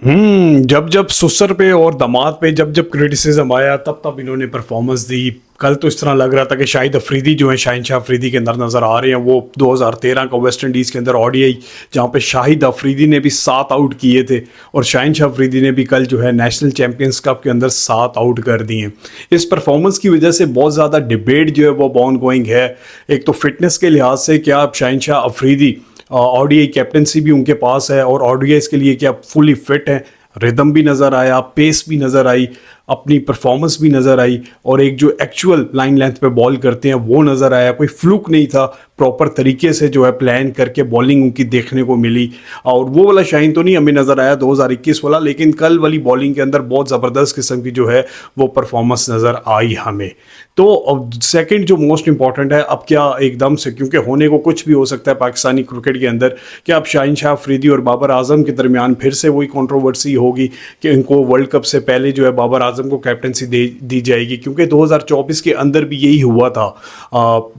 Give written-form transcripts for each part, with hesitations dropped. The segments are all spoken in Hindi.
जब जब सुसर पे और दामाद पे जब जब क्रिटिसिज्म आया तब तब इन्होंने परफॉर्मेंस दी। कल तो इस तरह लग रहा था कि शाहिद अफरीदी जो है शाहिनशाह अफरीदी के अंदर नज़र आ रहे हैं। वो 2013 का वेस्ट इंडीज़ के अंदर ओडीआई जहाँ पे शाहिद अफरीदी ने भी 7 आउट किए थे और शाहिनशाह अफरीदी ने भी कल जो है नेशनल चैम्पियंस कप के अंदर 7 आउट कर दिए। इस परफॉर्मेंस की वजह से बहुत ज़्यादा डिबेट जो है वो ऑन गोइंग है। एक तो फिटनेस के लिहाज से क्या अब शाहिनशाह अफरीदी ओडीआई कैप्टनसी भी उनके पास है और ओडीआईज़ के लिए क्या फुली फिट है। रिदम भी नज़र आया, पेस भी नज़र आई, अपनी परफॉर्मेंस भी नज़र आई और एक जो एक्चुअल लाइन लेंथ पे बॉल करते हैं वो नज़र आया। कोई फ्लूक नहीं था, प्रॉपर तरीके से जो है प्लान करके बॉलिंग उनकी देखने को मिली। और वो वाला शाइन तो नहीं हमें नज़र आया 2021 वाला, लेकिन कल वाली बॉलिंग के अंदर बहुत ज़बरदस्त किस्म की जो है वो परफॉर्मेंस नज़र आई हमें। तो सेकंड जो मोस्ट इंपॉर्टेंट है, अब क्या एकदम से, क्योंकि होने को कुछ भी हो सकता है पाकिस्तानी क्रिकेट के अंदर, कि अब शाहिनशाह अफरीदी और बाबर आजम के दरमियान फिर से वही कंट्रोवर्सी होगी कि इनको वर्ल्ड कप से पहले जो है बाबर आजम को कैप्टनसी दी जाएगी। क्योंकि 2024 के अंदर भी यही हुआ था।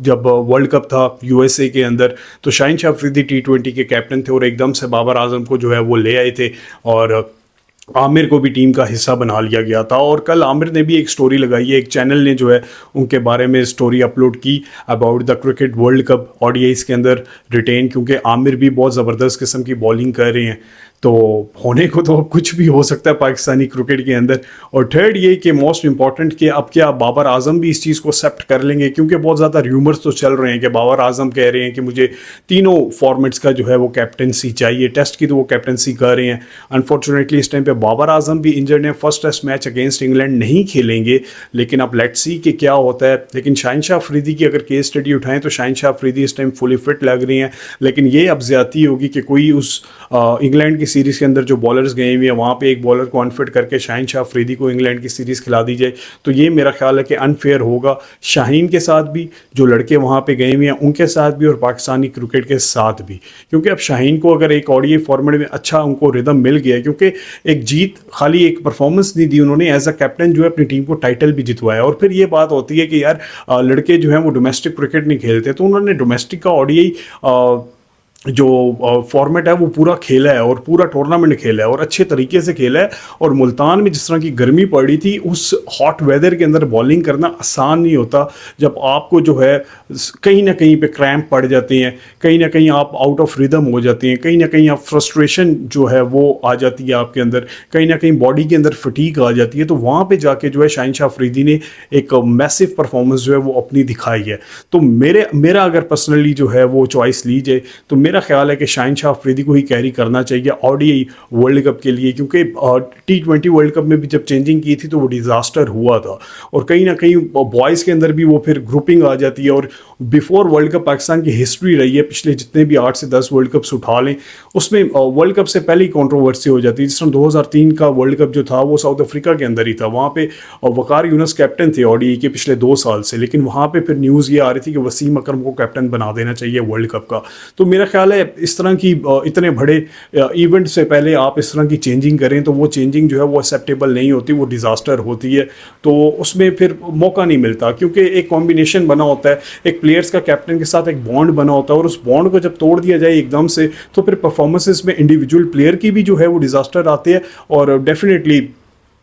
जब वर्ल्ड कप था यूएसए के अंदर तो शाहिनशाह अफरीदी T20 के कैप्टन थे और एकदम से बाबर आजम को जो है वो ले आए थे और आमिर को भी टीम का हिस्सा बना लिया गया था। और कल आमिर ने भी एक स्टोरी लगाई है, एक चैनल ने जो है उनके बारे में स्टोरी अपलोड की about the cricket world cup ODIs के अंदर रिटेन, क्योंकि आमिर भी बहुत ज़बरदस्त किस्म की बॉलिंग कर रहे हैं। तो होने को तो अब कुछ भी हो सकता है पाकिस्तानी क्रिकेट के अंदर। और थर्ड ये कि मोस्ट इंपॉर्टेंट कि अब क्या बाबर आजम भी इस चीज़ को एक्सेप्ट कर लेंगे, क्योंकि बहुत ज़्यादा र्यूमर्स तो चल रहे हैं कि बाबर आजम कह रहे हैं कि मुझे तीनों फॉर्मेट्स का जो है वो कैप्टनसी चाहिए। टेस्ट की तो वो कैप्टनसी कर रहे हैं। अनफॉर्चुनेटली इस टाइम पे बाबर आजम भी इंजर्ड हैं, first test match against England नहीं खेलेंगे, लेकिन अब लेट्स सी कि क्या होता है। लेकिन शाहिनशाह अफरीदी की अगर केस स्टडी उठाएं तो शाहिनशाह अफरीदी इस टाइम फुली फिट लग रही हैं। लेकिन ये अब ज्यादती होगी कि कोई उस इंग्लैंड की सीरीज़ के अंदर जो बॉलर्स गए हुए हैं वहाँ पे एक बॉलर को अनफिट करके शाहिनशाह अफरीदी को इंग्लैंड की सीरीज़ खिला दी जाए, तो ये मेरा ख्याल है कि अनफेयर होगा शाहीन के साथ भी, जो लड़के वहाँ पे गए हुए हैं उनके साथ भी और पाकिस्तानी क्रिकेट के साथ भी। क्योंकि अब शाहीन को अगर एक ओडीआई फॉर्मेट में अच्छा उनको रिदम मिल गया है, क्योंकि एक जीत खाली एक परफॉर्मेंस नहीं दी उन्होंने, एज अ कैप्टन जो है अपनी टीम को टाइटल भी जितवाया। और फिर ये बात होती है कि यार लड़के जो हैं वो डोमेस्टिक क्रिकेट नहीं खेलते, तो उन्होंने डोमेस्टिक का ओडीआई जो फॉर्मेट है वो पूरा खेला है और पूरा टूर्नामेंट खेला है और अच्छे तरीके से खेला है। और मुल्तान में जिस तरह की गर्मी पड़ी थी, उस हॉट वेदर के अंदर बॉलिंग करना आसान नहीं होता, जब आपको जो है कहीं ना कहीं पे क्रैम्प पड़ जाते हैं, कहीं ना कहीं आप आउट ऑफ रिदम हो जाते हैं, कहीं ना कहीं आप फ्रस्ट्रेशन जो है वो आ जाती है आपके अंदर, कहीं ना कहीं बॉडी के अंदर फटीक आ जाती है। तो वहाँ पर जाके जो है शाहिनशाह अफरीदी ने एक मैसिव परफॉर्मेंस जो है वो अपनी दिखाई है। तो मेरा अगर पर्सनली जो है वो चॉइस ली जाए तो मेरा ख्याल है कि शाहिनशाह अफरीदी को ही कैरी करना चाहिए ओडीआई वर्ल्ड कप के लिए, क्योंकि T20 वर्ल्ड कप में भी जब चेंजिंग की थी तो वो डिज़ास्टर हुआ था। और कहीं ना कहीं बॉयज़ के अंदर भी वो फिर ग्रुपिंग आ जाती है। और बिफोर वर्ल्ड कप पाकिस्तान की हिस्ट्री रही है, पिछले जितने भी 8 से 10 वर्ल्ड कप्स उठा लें उसमें वर्ल्ड कप से पहले ही कॉन्ट्रोवर्सी हो जाती है। जिस तरह 2003 का वर्ल्ड कप जो था वो साउथ अफ्रीका के अंदर ही था, वहाँ पे वकार यूनुस कैप्टन थे ओडीआई के पिछले 2 साल से, लेकिन वहाँ पे फिर न्यूज़ ये आ रही थी कि वसीम अकरम को कैप्टन बना देना चाहिए वर्ल्ड कप का। तो मेरा ख्याल है इस तरह की इतने बड़े इवेंट से पहले आप इस तरह की चेंजिंग करें तो वो चेंजिंग जो है वो एक्सेप्टेबल नहीं होती, वो डिज़ास्टर होती है। तो उसमें फिर मौका नहीं मिलता, क्योंकि एक कॉम्बिनेशन बना होता है, एक प्लेयर्स का कैप्टन के साथ एक बॉन्ड बना होता है और उस बॉन्ड को जब तोड़ दिया जाए एकदम से तो फिर परफॉर्मेंसेस में इंडिविजुअल प्लेयर की भी जो है वो डिज़ास्टर आते हैं और डेफिनेटली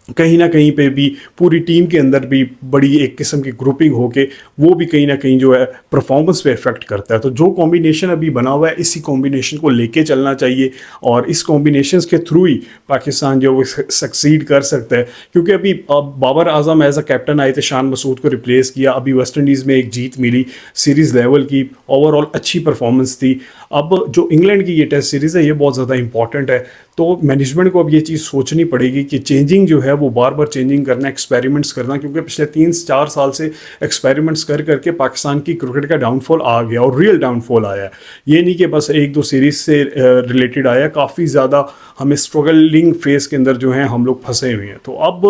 कहीं ना कहीं पे भी पूरी टीम के अंदर भी बड़ी एक किस्म की ग्रुपिंग होके वो भी कहीं ना कहीं जो है परफॉर्मेंस पे इफेक्ट करता है। तो जो कॉम्बिनेशन अभी बना हुआ है इसी कॉम्बिनेशन को लेके चलना चाहिए और इस कॉम्बिनेशन के थ्रू ही पाकिस्तान जो वो सक्सीड कर सकता है। क्योंकि अभी Babar Azam as a captain आए थे, शान मसूद को रिप्लेस किया, अभी वेस्ट इंडीज़ में एक जीत मिली सीरीज़ लेवल की, ओवरऑल अच्छी परफॉर्मेंस थी। अब जो इंग्लैंड की ये टेस्ट सीरीज़ है ये बहुत ज़्यादा इंपॉर्टेंट है, तो मैनेजमेंट को अब ये चीज़ सोचनी पड़ेगी कि चेंजिंग जो है वो बार बार चेंजिंग करना, एक्सपेरिमेंट्स करना, क्योंकि पिछले 3-4 साल से एक्सपेरिमेंट्स कर करके पाकिस्तान की क्रिकेट का डाउनफॉल आ गया और रियल डाउनफॉल आया है। ये नहीं कि बस 1-2 सीरीज़ से रिलेटेड आया, काफ़ी ज़्यादा हमें स्ट्रगलिंग फेस के अंदर जो है हम लोग फंसे हुए हैं। तो अब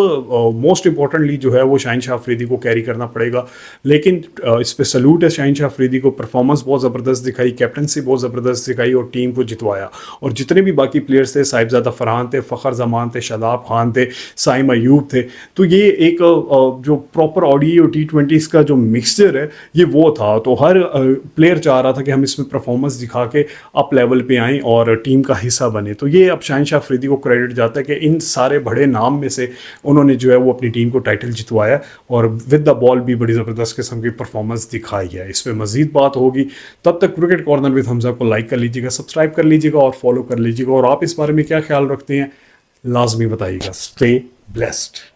मोस्ट इंपॉर्टेंटली जो है वो शाहिनशाह अफरीदी को कैरी करना पड़ेगा। लेकिन इस पर सल्यूट है शाहिनशाह अफरीदी को, परफॉर्मेंस बहुत ज़बरदस्त दिखाई, कैप्टनसी बहुत ज़बरदस्त दिखाई और टीम को जितवाया। और जितने भी बाकी प्लेयर्स थे साहिबजादा फरहान थे, फ़खर जमान थे, शादाब खान थे, साइम अयूब थे। तो ये एक जो प्रॉपर ODI और T20s का जो मिक्सचर है ये वो था। तो हर प्लेयर चाह रहा था कि हम इसमें परफॉर्मेंस दिखा के अप लेवल पे आएँ और टीम का हिस्सा बने। तो ये अब शाहिन अफरीदी को क्रेडिट जाता है कि इन सारे बड़े नाम में से उन्होंने जो है वो अपनी टीम को टाइटल जितवाया और विद द बॉल भी बड़ी ज़बरदस्त किस्म की परफॉर्मेंस दिखाई है। इस पर मज़ीद बात होगी। तब तक क्रिकेट कॉर्नर विद हमजा को लाइक कर लीजिएगा, सब्सक्राइब कर लीजिएगा और फॉलो कर लीजिएगा। और आप इस बारे में क्या ख्याल रखते हैं लाजमी बताइएगा। Stay blessed.